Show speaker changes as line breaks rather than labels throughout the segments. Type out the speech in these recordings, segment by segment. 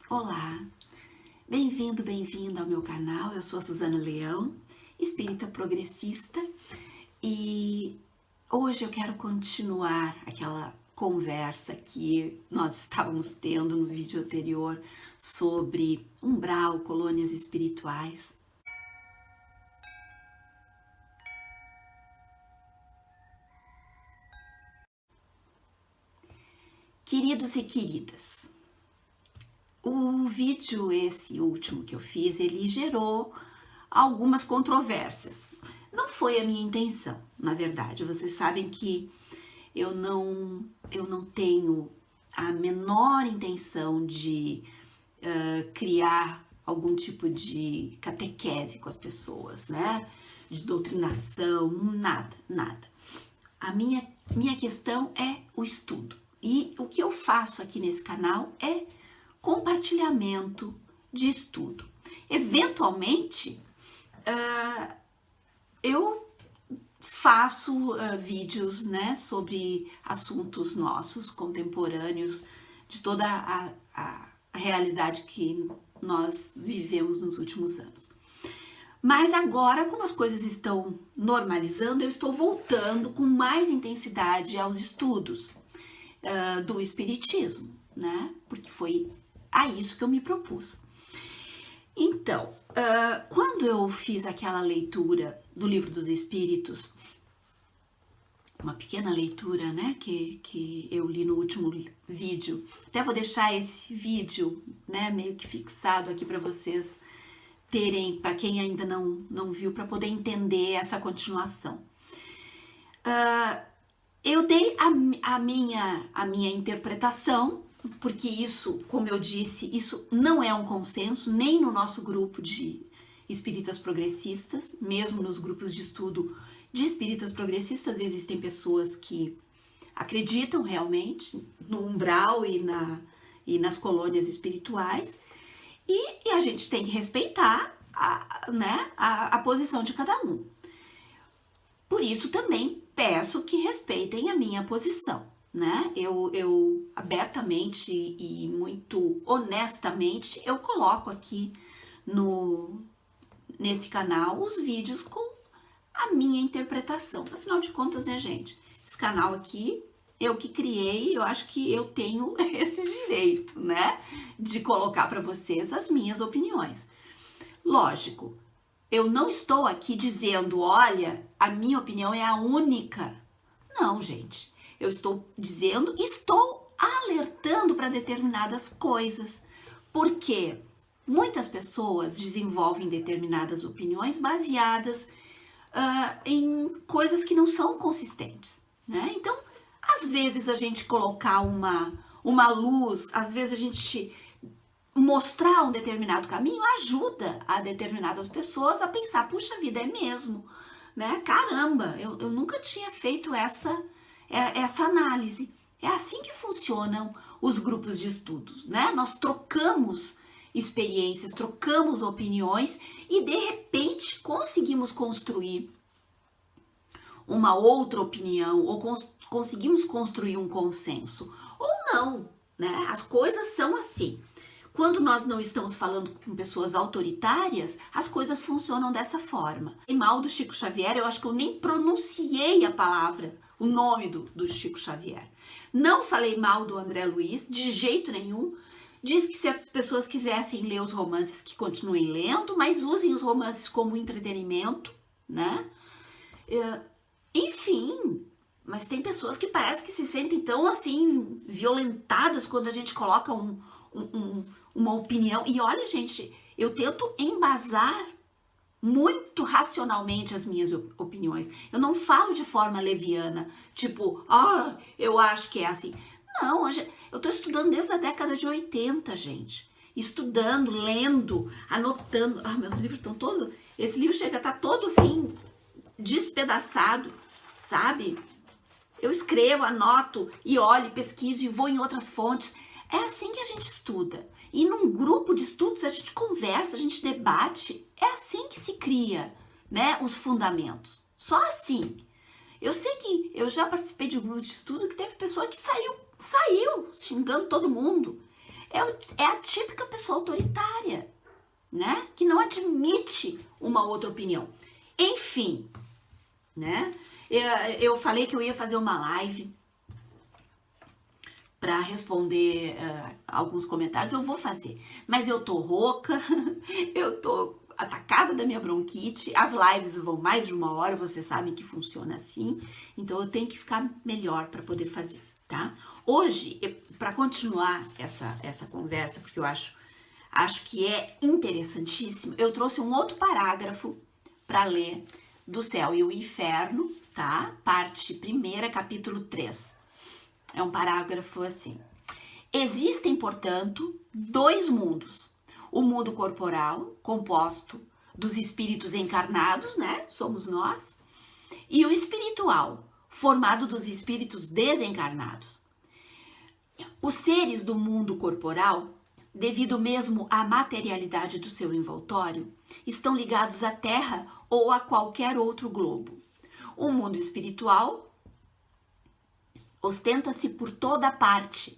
Olá, bem-vindo, bem-vinda ao meu canal. Eu sou a Suzana Leão, espírita progressista, e hoje eu quero continuar aquela conversa que nós estávamos tendo no vídeo anterior sobre umbral, colônias espirituais. Queridos e queridas, o vídeo, esse último que eu fiz, ele gerou algumas controvérsias. Não foi a minha intenção, na verdade. Vocês sabem que eu não tenho a menor intenção de criar algum tipo de catequese com as pessoas, né? De doutrinação, nada, nada. A minha questão é o estudo. E o que eu faço aqui nesse canal é compartilhamento de estudo. Eventualmente, eu faço vídeos, né, sobre assuntos nossos, contemporâneos, de toda a realidade que nós vivemos nos últimos anos. Mas agora, como as coisas estão normalizando, eu estou voltando com mais intensidade aos estudos do Espiritismo, né? Porque foi a isso que eu me propus. Então, quando eu fiz aquela leitura do Livro dos Espíritos, uma pequena leitura, né, que eu li no último vídeo, até vou deixar esse vídeo, né, meio que fixado aqui para vocês terem, para quem ainda não viu, para poder entender essa continuação. Eu dei a minha interpretação, porque isso, como eu disse, isso não é um consenso, nem no nosso grupo de espíritas progressistas, mesmo nos grupos de estudo de espíritas progressistas, existem pessoas que acreditam realmente no umbral e nas colônias espirituais, e a gente tem que respeitar a posição de cada um. Por isso também peço que respeitem a minha posição, né? Eu abertamente e muito honestamente eu coloco aqui nesse canal os vídeos com a minha interpretação. Afinal de contas, né, gente? Esse canal aqui eu que criei, eu acho que eu tenho esse direito, né? De colocar para vocês as minhas opiniões. Lógico, eu não estou aqui dizendo, olha, a minha opinião é a única. Não, gente. Eu estou dizendo, estou alertando para determinadas coisas. Porque muitas pessoas desenvolvem determinadas opiniões baseadas em coisas que não são consistentes, né? Então, às vezes a gente colocar uma luz, às vezes a gente mostrar um determinado caminho ajuda a determinadas pessoas a pensar, puxa vida, é mesmo, né? Caramba, eu nunca tinha feito essa análise. É assim que funcionam os grupos de estudos, né? Nós trocamos experiências, trocamos opiniões e de repente conseguimos construir uma outra opinião ou conseguimos construir um consenso. Ou não, né? As coisas são assim. Quando nós não estamos falando com pessoas autoritárias, as coisas funcionam dessa forma. Em mal do Chico Xavier, eu acho que eu nem pronunciei a palavra, o nome do Chico Xavier. Não falei mal do André Luiz, de jeito nenhum. Diz que se as pessoas quisessem ler os romances, que continuem lendo, mas usem os romances como entretenimento, né? Enfim, mas tem pessoas que parece que se sentem tão assim violentadas quando a gente coloca uma opinião. E olha, gente, eu tento embasar muito racionalmente as minhas opiniões. Eu não falo de forma leviana, tipo, eu acho que é assim. Não, hoje eu tô estudando desde a década de 80, gente. Estudando, lendo, anotando. Meus livros estão todos... Esse livro chega a estar todo assim, despedaçado, sabe? Eu escrevo, anoto e olho, pesquiso e vou em outras fontes. É assim que a gente estuda. E num grupo de estudos a gente conversa, a gente debate. É assim que se cria, né, os fundamentos. Só assim. Eu sei que eu já participei de grupos de estudo que teve pessoa que saiu xingando todo mundo. É a típica pessoa autoritária, né? Que não admite uma outra opinião. Enfim, né? Eu falei que eu ia fazer uma live para responder alguns comentários. Eu vou fazer, mas eu tô rouca, eu tô atacada da minha bronquite. As lives vão mais de 1 hora, vocês sabem que funciona assim, então eu tenho que ficar melhor para poder fazer, tá? Hoje, para continuar essa conversa, porque eu acho que é interessantíssimo, eu trouxe um outro parágrafo para ler do Céu e o Inferno, tá? Parte 1, capítulo 3. É um parágrafo assim. Existem, portanto, 2 mundos. O mundo corporal, composto dos espíritos encarnados, né? Somos nós. E o espiritual, formado dos espíritos desencarnados. Os seres do mundo corporal, devido mesmo à materialidade do seu envoltório, estão ligados à Terra ou a qualquer outro globo. O mundo espiritual ostenta-se por toda parte,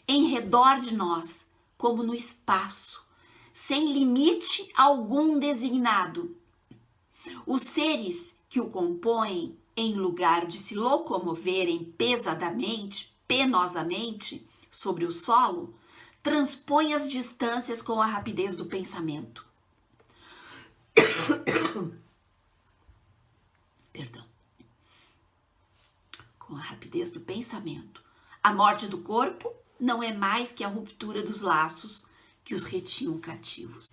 em redor de nós, como no espaço, sem limite algum designado. Os seres que o compõem, em lugar de se locomoverem penosamente sobre o solo, transpõem as distâncias com a rapidez do pensamento. Perdão. Com a rapidez do pensamento. A morte do corpo não é mais que a ruptura dos laços que os retinham cativos.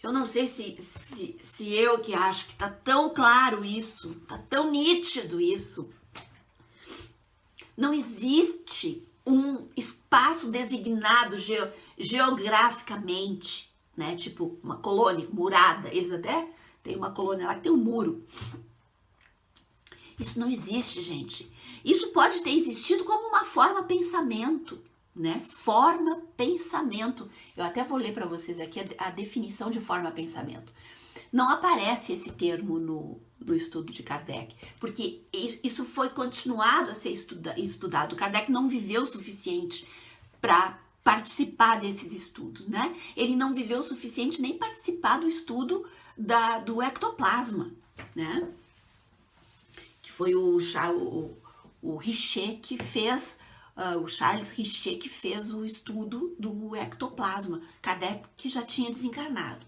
Eu não sei se eu que acho que tá tão claro isso, tá tão nítido isso. Não existe um espaço designado geograficamente, né? Tipo uma colônia murada. Eles até têm uma colônia lá que tem um muro. Isso não existe, gente. Isso pode ter existido como uma forma pensamento, né? Forma pensamento. Eu até vou ler para vocês aqui a definição de forma pensamento. Não aparece esse termo no estudo de Kardec, porque isso foi continuado a ser estudado. Kardec não viveu o suficiente para participar desses estudos, né? Ele não viveu o suficiente nem participar do estudo do ectoplasma, né? Que foi o Richer que fez, o Charles Richer que fez o estudo do ectoplasma. Kardec que já tinha desencarnado.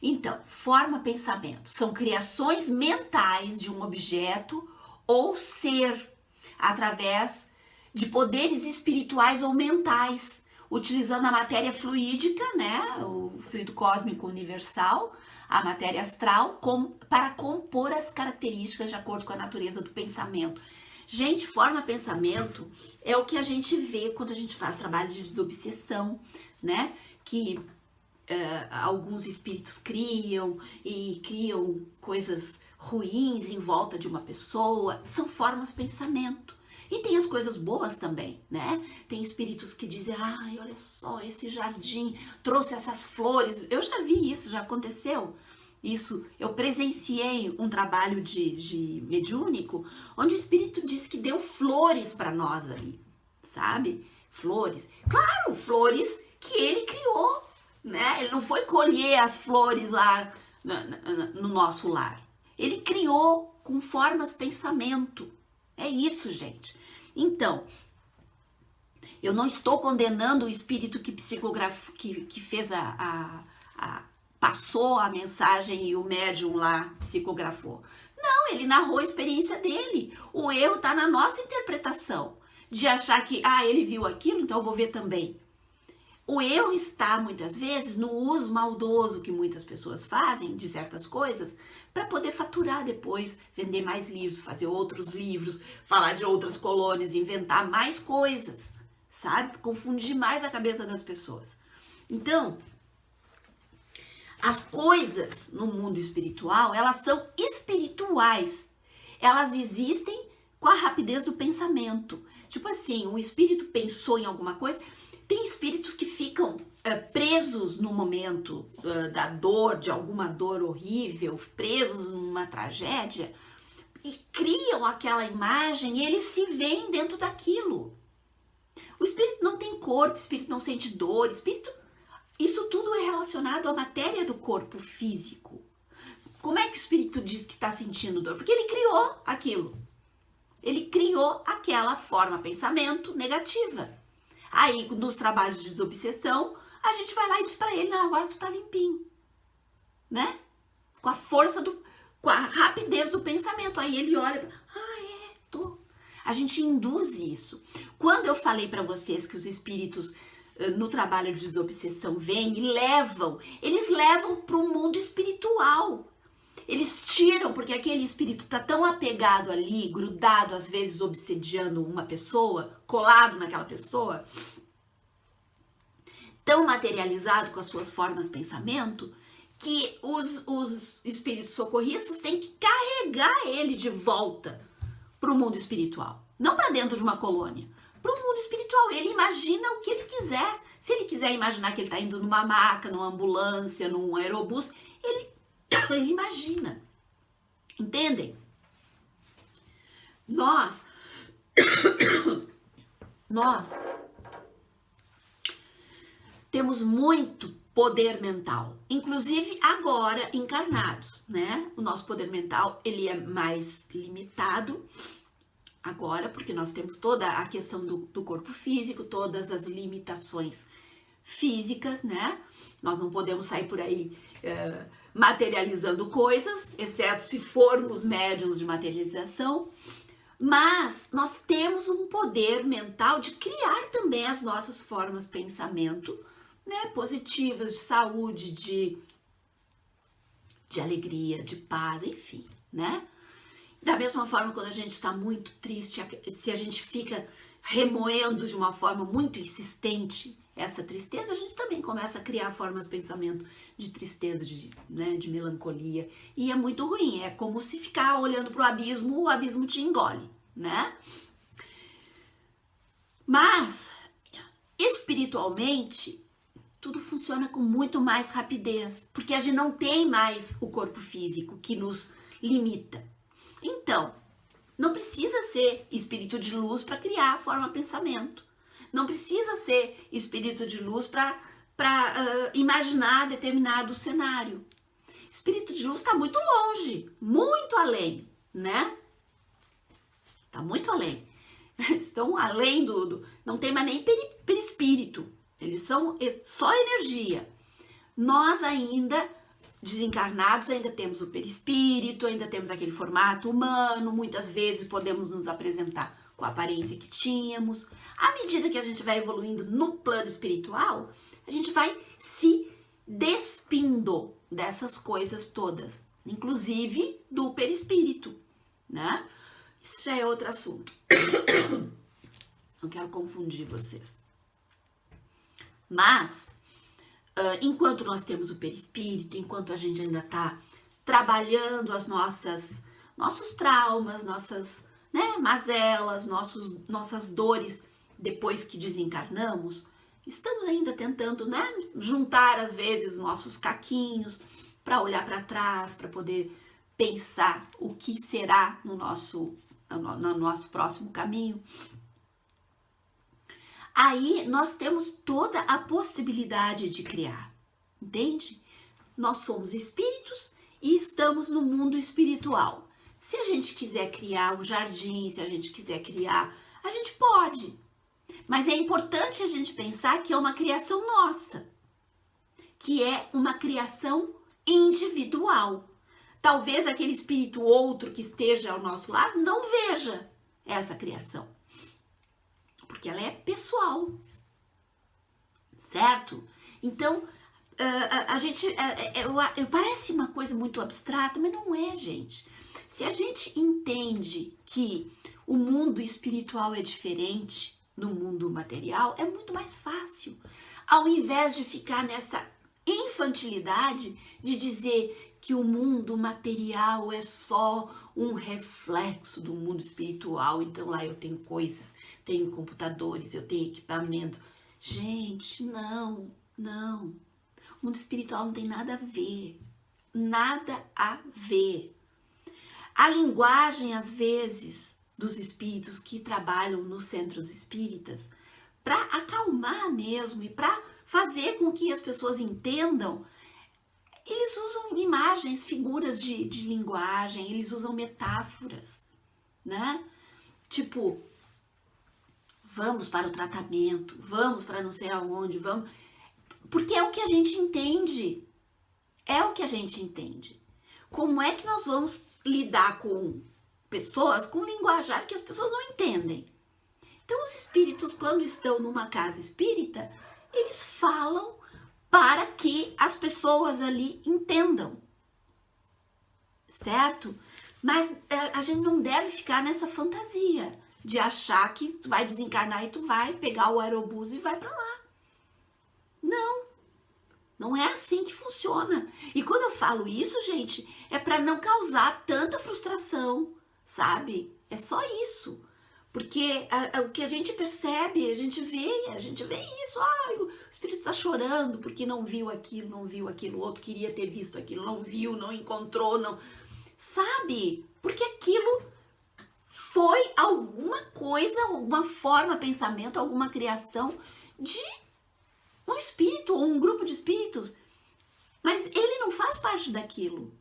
Então, forma pensamento. São criações mentais de um objeto ou ser através de poderes espirituais ou mentais, utilizando a matéria fluídica, né, o fluido cósmico universal, a matéria astral, para compor as características de acordo com a natureza do pensamento. Gente, forma pensamento é o que a gente vê quando a gente faz trabalho de desobsessão, né, que alguns espíritos criam coisas ruins em volta de uma pessoa. São formas pensamento. E tem as coisas boas também, né? Tem espíritos que dizem, ai, olha só, esse jardim trouxe essas flores. Eu já vi isso, já aconteceu. Isso, eu presenciei um trabalho de mediúnico, onde o espírito disse que deu flores para nós ali, sabe? Flores. Claro, flores que ele criou, né? Ele não foi colher as flores lá no nosso lar. Ele criou com formas pensamento. É isso, gente. Então, eu não estou condenando o espírito que psicografou, que fez passou a mensagem e o médium lá psicografou. Não, ele narrou a experiência dele. O erro está na nossa interpretação, de achar que, ele viu aquilo, então eu vou ver também. O erro está, muitas vezes, no uso maldoso que muitas pessoas fazem de certas coisas para poder faturar depois, vender mais livros, fazer outros livros, falar de outras colônias, inventar mais coisas, sabe? Confundir mais a cabeça das pessoas. Então, as coisas no mundo espiritual, elas são espirituais. Elas existem com a rapidez do pensamento. Tipo assim, um espírito pensou em alguma coisa. Tem espíritos que ficam presos no momento da dor, de alguma dor horrível, presos numa tragédia, e criam aquela imagem e eles se veem dentro daquilo. O corpo, espírito não sente dor, espírito... Isso tudo é relacionado à matéria do corpo físico. Como é que o espírito diz que está sentindo dor? Porque ele criou aquilo. Ele criou aquela forma pensamento negativa. Aí, nos trabalhos de desobsessão, a gente vai lá e diz para ele, não, agora tu tá limpinho. Né? Com a força com a rapidez do pensamento. Aí ele olha, tô. A gente induz isso. Quando eu falei para vocês que os espíritos no trabalho de desobsessão vêm e eles levam para o mundo espiritual. Eles tiram, porque aquele espírito tá tão apegado ali, grudado, às vezes obsediando uma pessoa, colado naquela pessoa, tão materializado com as suas formas de pensamento, que os espíritos socorristas têm que carregar ele de volta para o mundo espiritual. Não para dentro de uma colônia, para o mundo espiritual. Ele imagina o que ele quiser. Se ele quiser imaginar que ele está indo numa maca, numa ambulância, num aerobus, ele imagina. Entendem? Nós temos muito poder mental, inclusive agora encarnados, né? O nosso poder mental, ele é mais limitado agora, porque nós temos toda a questão do corpo físico, todas as limitações físicas, né? Nós não podemos sair por aí materializando coisas, exceto se formos médiums de materialização, mas nós temos um poder mental de criar também as nossas formas de pensamento, né, positivas, de saúde, de alegria, de paz, enfim, né? Da mesma forma, quando a gente está muito triste, se a gente fica remoendo de uma forma muito insistente essa tristeza, a gente também começa a criar formas de pensamento de tristeza, de melancolia, e é muito ruim, é como se ficar olhando para o abismo te engole, né? Mas, espiritualmente, tudo funciona com muito mais rapidez, porque a gente não tem mais o corpo físico que nos limita. Então, não precisa ser espírito de luz para criar a forma pensamento. Não precisa ser espírito de luz para imaginar determinado cenário. Espírito de luz está muito longe, muito além, né? Está muito além. Estão além não tem mais nem perispírito. Eles são só energia. Nós ainda, desencarnados, ainda temos o perispírito, ainda temos aquele formato humano, muitas vezes podemos nos apresentar com a aparência que tínhamos. À medida que a gente vai evoluindo no plano espiritual, a gente vai se despindo dessas coisas todas, inclusive do perispírito, né? Isso já é outro assunto. Não quero confundir vocês. Mas, enquanto nós temos o perispírito, enquanto a gente ainda está trabalhando nossos traumas, nossas mazelas, nossas dores depois que desencarnamos, estamos ainda tentando, né, juntar às vezes nossos caquinhos para olhar para trás, para poder pensar o que será no nosso próximo caminho. Aí nós temos toda a possibilidade de criar, entende? Nós somos espíritos e estamos no mundo espiritual. Se a gente quiser criar um jardim, se a gente quiser criar, a gente pode. Mas é importante a gente pensar que é uma criação nossa, que é uma criação individual. Talvez aquele espírito outro que esteja ao nosso lado não veja essa criação, porque ela é pessoal, certo? Então, a gente, parece uma coisa muito abstrata, mas não é, gente. Se a gente entende que o mundo espiritual é diferente do mundo material, é muito mais fácil. Ao invés de ficar nessa infantilidade de dizer que o mundo material é só um reflexo do mundo espiritual, então lá eu tenho coisas, tenho computadores, eu tenho equipamento. Gente, não. O mundo espiritual não tem nada a ver. Nada a ver. A linguagem, às vezes, dos espíritos que trabalham nos centros espíritas, para acalmar mesmo e para fazer com que as pessoas entendam, eles usam imagens, figuras de linguagem, eles usam metáforas, né? Tipo, vamos para o tratamento, vamos para não sei aonde, vamos... Porque é o que a gente entende. É o que a gente entende. Como é que nós vamos lidar com pessoas com linguajar que as pessoas não entendem? Então, os espíritos, quando estão numa casa espírita, eles falam para que as pessoas ali entendam, certo? Mas a gente não deve ficar nessa fantasia de achar que tu vai desencarnar e tu vai pegar o aerobus e vai para lá. Não, não é assim que funciona. E quando eu falo isso, gente, é para não causar tanta frustração, sabe? É só isso. Porque o que a gente percebe, a gente vê isso. O espírito está chorando porque não viu aquilo, o outro queria ter visto aquilo, não viu, não encontrou, não... Sabe? Porque aquilo foi alguma coisa, alguma forma, pensamento, alguma criação de um espírito ou um grupo de espíritos. Mas ele não faz parte daquilo.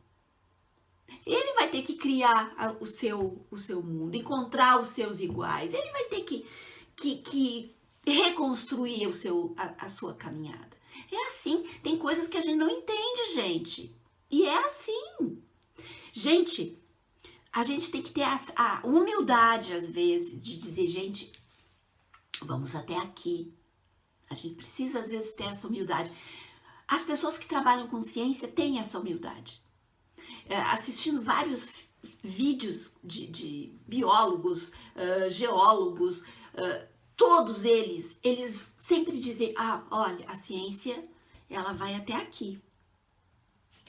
Ele vai ter que criar o seu mundo, encontrar os seus iguais. Ele vai ter que reconstruir a sua caminhada. É assim. Tem coisas que a gente não entende, gente. E é assim. Gente, a gente tem que ter a humildade, às vezes, de dizer, gente, vamos até aqui. A gente precisa, às vezes, ter essa humildade. As pessoas que trabalham com ciência têm essa humildade. Assistindo vários vídeos de biólogos, geólogos, todos eles sempre dizem, olha, a ciência, ela vai até aqui.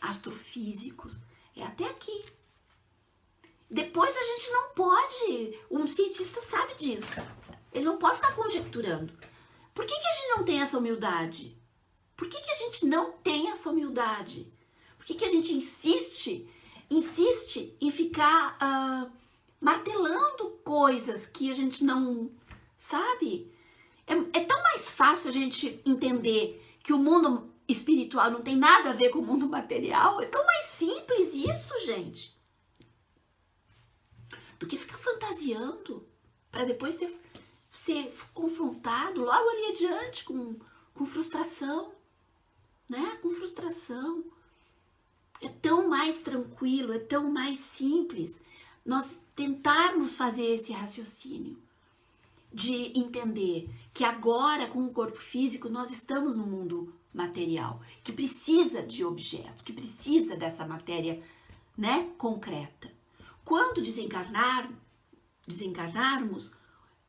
Astrofísicos, é até aqui. Depois a gente não pode, um cientista sabe disso, ele não pode ficar conjecturando. Por que a gente não tem essa humildade? Por que a gente não tem essa humildade? Por que a gente insiste em ficar martelando coisas que a gente não sabe? É tão mais fácil a gente entender que o mundo espiritual não tem nada a ver com o mundo material. É tão mais simples isso, gente. Do que ficar fantasiando para depois ser confrontado logo ali adiante com frustração, né? Com frustração. É tão mais tranquilo, é tão mais simples nós tentarmos fazer esse raciocínio de entender que agora com o corpo físico nós estamos no mundo material, que precisa de objetos, que precisa dessa matéria, né, concreta. Quando desencarnarmos,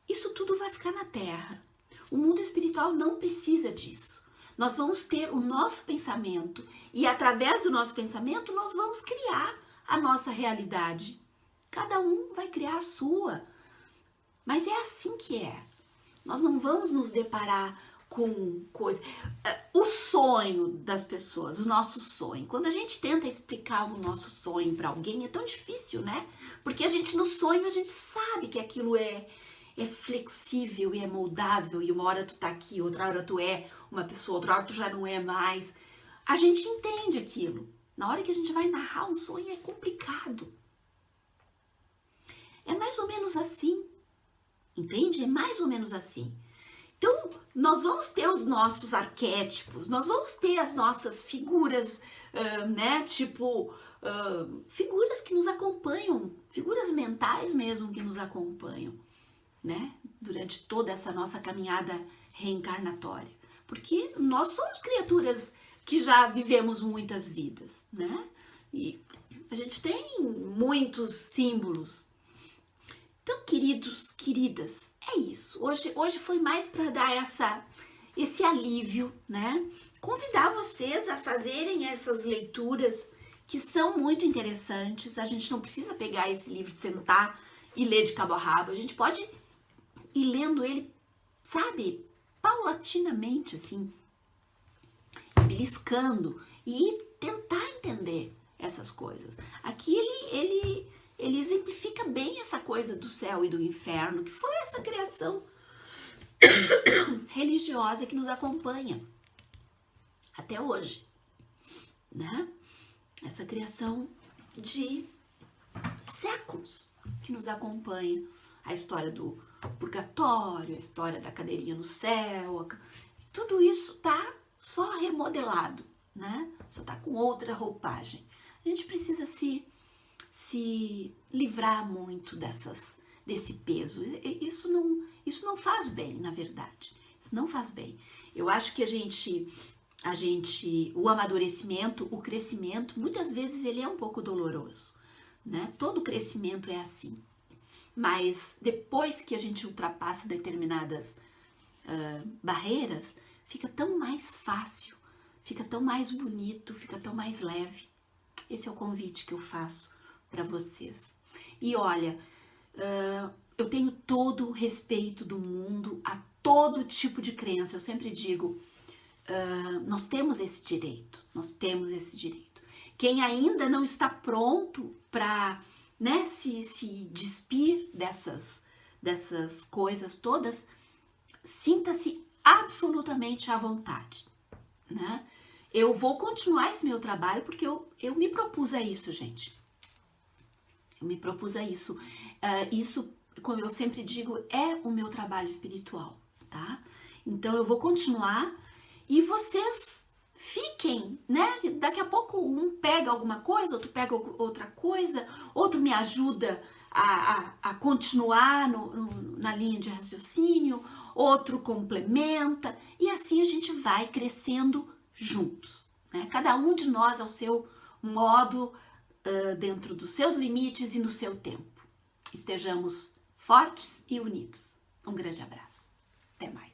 isso tudo vai ficar na Terra. O mundo espiritual não precisa disso. Nós vamos ter o nosso pensamento e através do nosso pensamento nós vamos criar a nossa realidade. Cada um vai criar a sua. Mas é assim que é. Nós não vamos nos deparar com coisas. O sonho das pessoas, o nosso sonho. Quando a gente tenta explicar o nosso sonho para alguém, é tão difícil, né? Porque a gente no sonho, a gente sabe que aquilo é flexível e é moldável. E uma hora tu tá aqui, outra hora tu é uma pessoa, outra hora tu já não é mais. A gente entende aquilo. Na hora que a gente vai narrar um sonho é complicado. É mais ou menos assim. Entende? É mais ou menos assim. Então, nós vamos ter os nossos arquétipos, nós vamos ter as nossas figuras, né? Tipo, figuras que nos acompanham, figuras mentais mesmo que nos acompanham, né? Durante toda essa nossa caminhada reencarnatória. Porque nós somos criaturas que já vivemos muitas vidas, né? E a gente tem muitos símbolos. Então, queridos, queridas, é isso. Hoje foi mais para dar esse alívio, né? Convidar vocês a fazerem essas leituras que são muito interessantes. A gente não precisa pegar esse livro, sentar e ler de cabo a rabo. A gente pode ir lendo ele, sabe, paulatinamente, assim, beliscando e tentar entender essas coisas. Aqui ele exemplifica bem essa coisa do céu e do inferno, que foi essa criação religiosa que nos acompanha até hoje, né? Essa criação de séculos que nos acompanha. A história do purgatório, a história da cadeirinha no céu, tudo isso tá só remodelado, né? Só tá com outra roupagem. A gente precisa se livrar muito desse peso. Isso não faz bem, na verdade. Isso não faz bem. Eu acho que o amadurecimento, o crescimento, muitas vezes ele é um pouco doloroso, né? Todo crescimento é assim. Mas depois que a gente ultrapassa determinadas barreiras, fica tão mais fácil, fica tão mais bonito, fica tão mais leve. Esse é o convite que eu faço para vocês. E olha, eu tenho todo o respeito do mundo a todo tipo de crença. Eu sempre digo, nós temos esse direito, nós temos esse direito. Quem ainda não está pronto para, né, se despir dessas coisas todas, sinta-se absolutamente à vontade, né? Eu vou continuar esse meu trabalho porque eu me propus a isso, gente. Eu me propus a isso. Isso, como eu sempre digo, é o meu trabalho espiritual, tá? Então eu vou continuar e vocês fiquem, né? Daqui a pouco um pega alguma coisa, outro pega outra coisa, outro me ajuda a continuar na linha de raciocínio, outro complementa, e assim a gente vai crescendo juntos, né? Cada um de nós ao seu modo, dentro dos seus limites e no seu tempo. Estejamos fortes e unidos. Um grande abraço. Até mais.